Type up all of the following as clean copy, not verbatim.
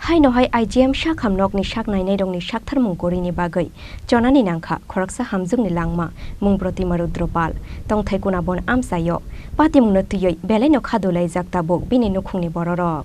Hai no hai IGM Sakham Nokni Saknainairokni Saktharmung Kwrwini bagwi Chonani Nangkha Khoroksa Hamjwkni Langma mung Protimarudropal tong thaikuna bon amsayo patimung no tuyoi belai no khadulai jaktabuk bini nukhungni bororok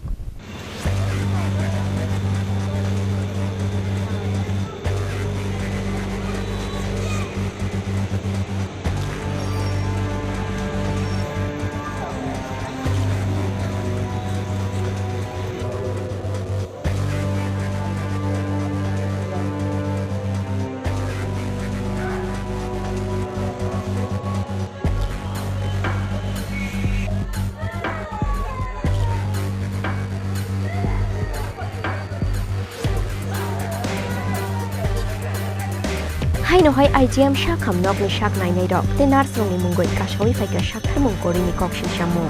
Hai no hai IGM Sakham Nokni Saknainairok te narsrongni mungoi kasoi faika Saktharmung Kwrwini koksin samung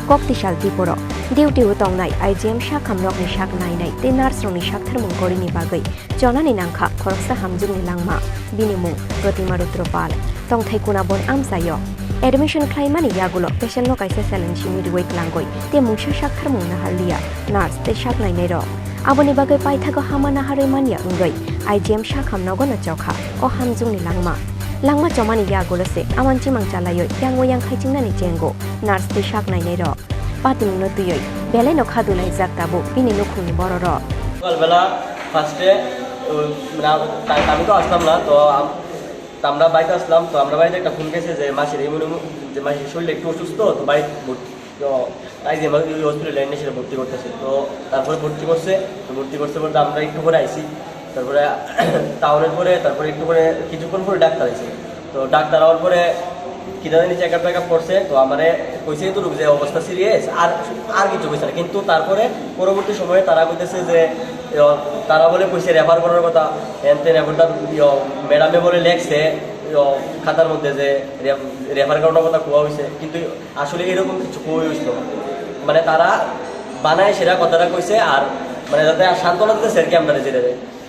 koktishal Tripura duty utongnai IGM Sakham Nokni Saknainai te narsrongni Saktharmung Kwrwini bagwi Chonani Nangkha Khoroksa Hamjwkni Langma bini mung Protimarudropal tong thaikuna bon amsayo admission khlaimani yagulo patient no kaisa challenge ni riwai klangoi te mungsa Saktharmung nahalia nurse te Saknainairok aboni bagwi paithago hama naharoi mania ungoi IGM Sakham Nogona Chokha o Hamjwkni Langma chomani yagolose amanchi mangchalayoi yang khaijingnani jengo nurse te Saknainairok patimung no tuyoi belai no khadulai jaktabu bini nukhungni bororok সকালবেলা ফার্স্টে আমি তো আসলাম না তো আমরা বাড়িতে আসলাম তো আমরা বাড়িতে একটা ফোন গেছে যে মাসির যে মাসির শরীর একটু অসুস্থ তো বাড়িতে IGM হসপিটালে এনে সেটা ভর্তি করতেছে তো তারপরে ভর্তি করছে বলতে আমরা একটু করে আইসি তারপরে টাউনের পরে তারপরে একটু করে কিছুক্ষণ পরে ডাক্তার আইসি তো ডাক্তার হওয়ার পরে কি জানি চেক আপ করছে তো আমারে কইছে তো যে অবস্থা সিরিয়াস আর কিছু কইছে না কিন্তু তারপরে পরবর্তী সময়ে তারা কইতেছে যে তারা বলে কইছে রেফার করার কথা এনতে রেফারটা ম্যাডামে বলে লেখছে খাতার মধ্যে যে রেফার করার কথা কোয়া হয়েছে কিন্তু আসলে এরকম কিছু কোয়া হয়েছিল মানে তারা বানায় সেটা কথাটা কইছে আর মানে যাতে সান্ত্বনা দিতেছে আর কি আমরা যেটা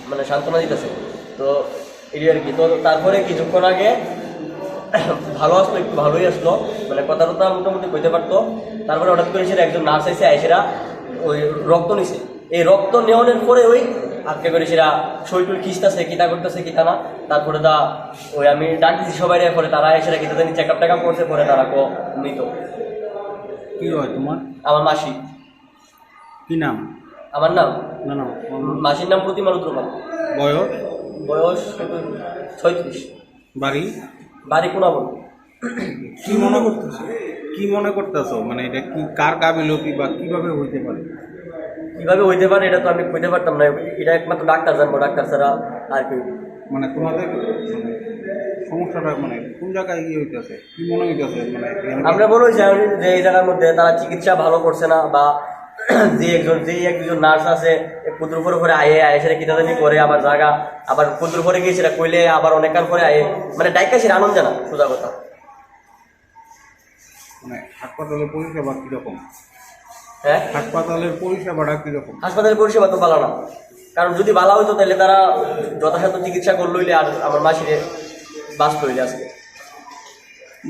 মানে সান্ত্বনা দিতেছে তো এই আর কি তো তারপরে কিছুক্ষণ আগে ভালো আসলো একটু ভালোই আসলো মানে কথাটা মোটামুটি কইতে পারতো তারপরে হঠাৎ করে সেটা একজন নার্স এসে সেটা ওই রক্ত নিছে এই রক্ত নেওয়ানোর পরে ওই আটকে করে সেটা শরীর খিস্তাছে কিতা করতেছে কিতা না তারপরে ওই আমি ডাক দিচ্ছি সবাই পরে তারা এসে কিতা জানি চেক আপ করছে পরে তারা মৃত কি হয় তোমার আমার মাসি কি নাম আমার নাম না মাসির নাম প্রতিমারুদ্রপাল বয়স 36 বাড়ি কোনাবন কি মনে করতেছো মানে এটা কি কার গাফিলতি বা কিভাবে হইতে পারে এটা তো আমি কইতে পারতাম না এটা একমাত্র ডাক্তার জানবো ডাক্তার ছাড়া আর কি মানে তোমাদের সমস্যাটা মানে কোন জায়গায় কি হইতেছে কি মনে হইতেছে মানে আমরা বলেছি যে এই জায়গার মধ্যে তারা চিকিৎসা ভালো করছে না বা যে একজন নার্স আছে কুদ্রুর পরে আয়ে সেটা কিতা জানি করে আবার জায়গা আবার কুদ্রুর পরে গিয়ে সেটা কইলে আবার অনেকক্ষণ পরে আয়ে মানে ডাইকা সেটা আনন্দ জানা সোজা কথা মানে হাসপাতালের পরিষেবা কিরকম হ্যাঁ হাসপাতালের পরিষেবাটা কিরকম হাসপাতালের পরিষেবা তো ভালো না কারণ যদি ভালো হইতো তাহলে তারা যথাসাধ্য চিকিৎসা করলইলে আর আমার মাসিরে বাঁচতে হইলে আজকে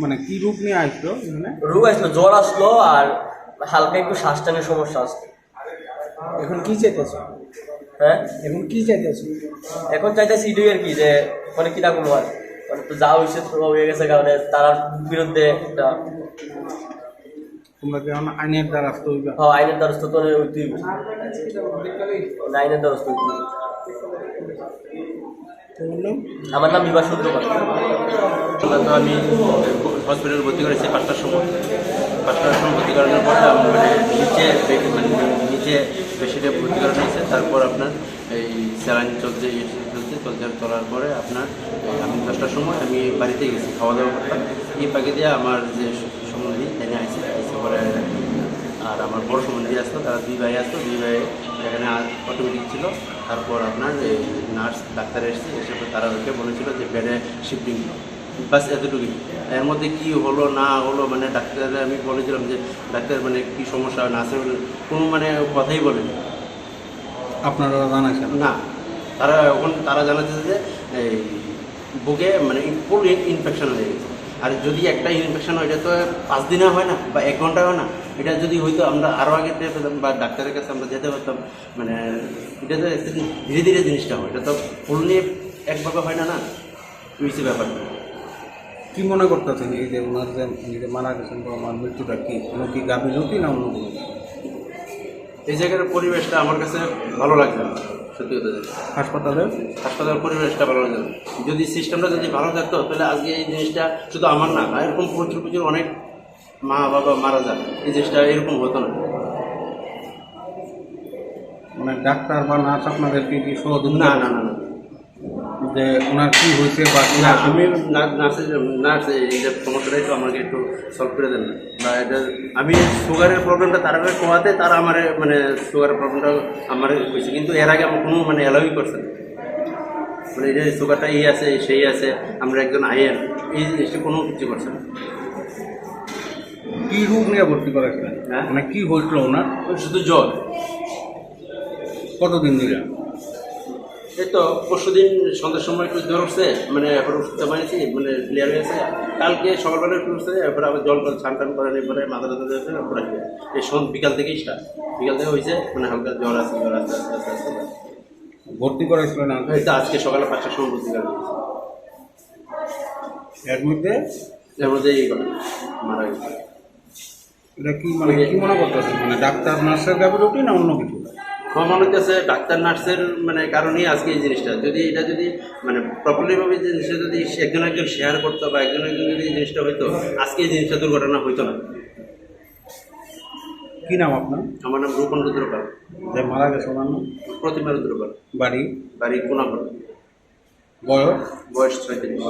মানে কি রূপ নিয়ে আসলো এখানে রোগ আসলো জ্বর আসলো আর হালকা একটু শ্বাসটানের সমস্যা আসছে এখন কি চাইতেছ হ্যাঁ এখন চাইতেছি এটাই আর কি যে মানে কি রকম হয় মানে তো যা হয়েছে হয়ে গেছে কারণে তার বিরুদ্ধে একটা তোমরা কি আইনের দ্বারস্থ হইবে আইনের দ্বারস্থ তো হইতেই আইনের দ্বারস্থ হইতে আমার নাম বিভাস রুদ্রপাল তো আমি হসপিটালে ভর্তি করেছি 5টার সময় ভর্তি করানোর পরে মানে নিচে বেশিটা ভর্তি করানো হয়েছে তারপর আপনার এই স্যালাইন চলছে চলার পরে আপনার আমি 10টার সময় আমি বাড়িতে গেছি খাওয়া দাওয়া করতাম এই পাখি দিয়ে আমার যে সম্বন্ধী এনে আসছে পরে আর আমার বড় সম্বন্ধী আসতো তারা দুই ভাই এখানে অটোমেটিক ছিল তারপর আপনার এই নার্স ডাক্তার এসেছে এসে তারা ওকে বলেছিল যে বেডে শিফটিং বাস এতটুকুই এর মধ্যে কি হলো না হলো মানে ডাক্তার আমি বলেছিলাম যে ডাক্তার মানে কি সমস্যা নার্সের কোনো মানে কথাই বলেনি আপনারা জানাচ্ছেন না তারা জানাচ্ছে যে এই বুকে মানে ফুল ইনফেকশন হয়ে গেছে আর যদি একটা ইনফেকশন হয় এটা তো 5 দিনে হয় না বা 1 ঘন্টা হয় না এটা যদি হয়তো আমরা আরও আগে পেয়ে পেতাম বা ডাক্তারের কাছে আমরা যেতে পারতাম, মানে এটা তো ধীরে ধীরে জিনিসটা হয়, এটা তো ফুল নিয়ে একভাবে হয় না, না হয়েছে ব্যাপারটা। কি মনে করতেছেন এই যে ওনার যে মারা গেছেন বা আমার মৃত্যুটা কি কোনো কি গাফিলতি না অন্য কোনো? এই জায়গার পরিবেশটা আমার কাছে ভালো লাগছে না, সত্যি কথা জানি। হাসপাতালের পরিবেশটা ভালো লাগছে না। যদি সিস্টেমটা যদি ভালো থাকতো তাহলে আজকে এই জিনিসটা শুধু আমার না, এরকম প্রচুর প্রচুর অনেক মা বাবা মারা যান, এই জিনিসটা এরকম হতো না। মানে ডাক্তার বা নার্স আপনাদেরকে কি সহযোগিতা? না না না না, যে ওনার কি হয়েছে বা না আমি নার্স এই যে সমস্যাটাই তো আমাকে একটু সলভ করে দেন না, বা এটা আমি সুগারের প্রবলেমটা তার আগে কোয়াতে তারা আমার মানে সুগারের প্রবলেমটা আমার হয়েছে, কিন্তু এর আগে আমার কোনো মানে অ্যালাউই করছে না, মানে এই যে সুগারটা এই আছে সেই আছে আমরা একজন আইএন এই জিনিসটা কোনো কিছু করছে না। কি রোগ নিয়ে ভর্তি করেছিলেন? হ্যাঁ, মানে কি হয়েছিল ওনার? শুধু জ্বর। কতদিন ধরে? এই তো পরশু দিন সন্ধ্যার সময় একটু জ্বর উঠছে, মানে এখন ওষুধটা বানিয়েছি, মানে ক্লিয়ার হয়েছে। কালকে সকালবেলা একটু উঠছে, এরপরে আবার জল ছান টান করেন, এরপরে মাথা টাথা দিয়েছে, এরপরে এই বিকাল থেকেই স্টার্ট, বিকাল থেকে হয়েছে, মানে হালকা জ্বর আছে আস্তে আস্তে আস্তে ভর্তি করেছিলেন? হয়তো আজকে সকালে 5টার সময় ভর্তি করা হয়েছে। এর মধ্যে এই মারা গেছে। এটা কি মানে কি মনে করতেছেন, মানে ডাক্তার নার্সের গাফিলতি না অন্য কিছু? আমার মনে হচ্ছে ডাক্তার নার্সের মানে কারণেই আজকে এই জিনিসটা, যদি এটা যদি মানে প্রপারলিভাবে জিনিসটা যদি একজন একজন শেয়ার করতো বা একজন একজন যদি এই জিনিসটা হইতো, আজকে এই জিনিসটা দুর্ঘটনা হইতো না। কি নাম আপনার? আমার নাম রূপন রুদ্রপাল। যে মারা গেছে ওনার নাম? প্রতিমা রুদ্রপাল। বাড়ি কোনাঘর। বয়স 36।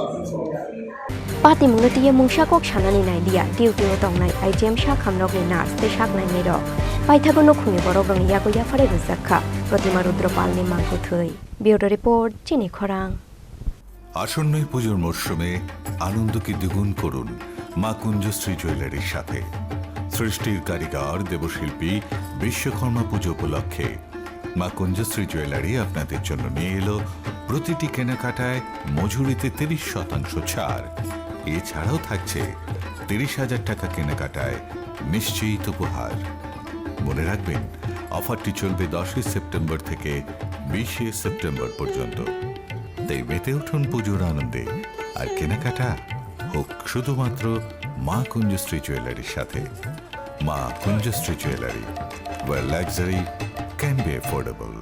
Pati mungatiye mungsakok Chonani naidia diuti utongnai IGM Sakham Nokni nurse te Saknainairok paithago nokhuni borokrongni yagoya phare ruzakha Pratima Rudropalni mangkuthoi. Bureau report Chini Khorang. আসন্ন পুজোর মরশুমে আনন্দকে দ্বিগুণ করুন মা কুঞ্জশ্রী জুয়েলারির সাথে। সৃষ্টির কারিগর দেবশিল্পী বিশ্বকর্মা পুজো উপলক্ষে মা কুঞ্জশ্রী জুয়েলারি আপনাদের জন্য নিয়ে এলো প্রতিটি কেনাকাটায় মজুরিতে 30% ছাড়। এছাড়াও থাকছে 30,000 টাকা কেনাকাটায় নিশ্চিত উপহার। মনে রাখবেন, অফারটি চলবে 10 সেপ্টেম্বর থেকে 20 সেপ্টেম্বর পর্যন্ত। তাই মেতে উঠুন পুজোর আনন্দে, আর কেনাকাটা হোক শুধুমাত্র মা কুঞ্জশ্রী জুয়েলারির সাথে। মা কুঞ্জশ্রী jewellery, where luxury can be affordable.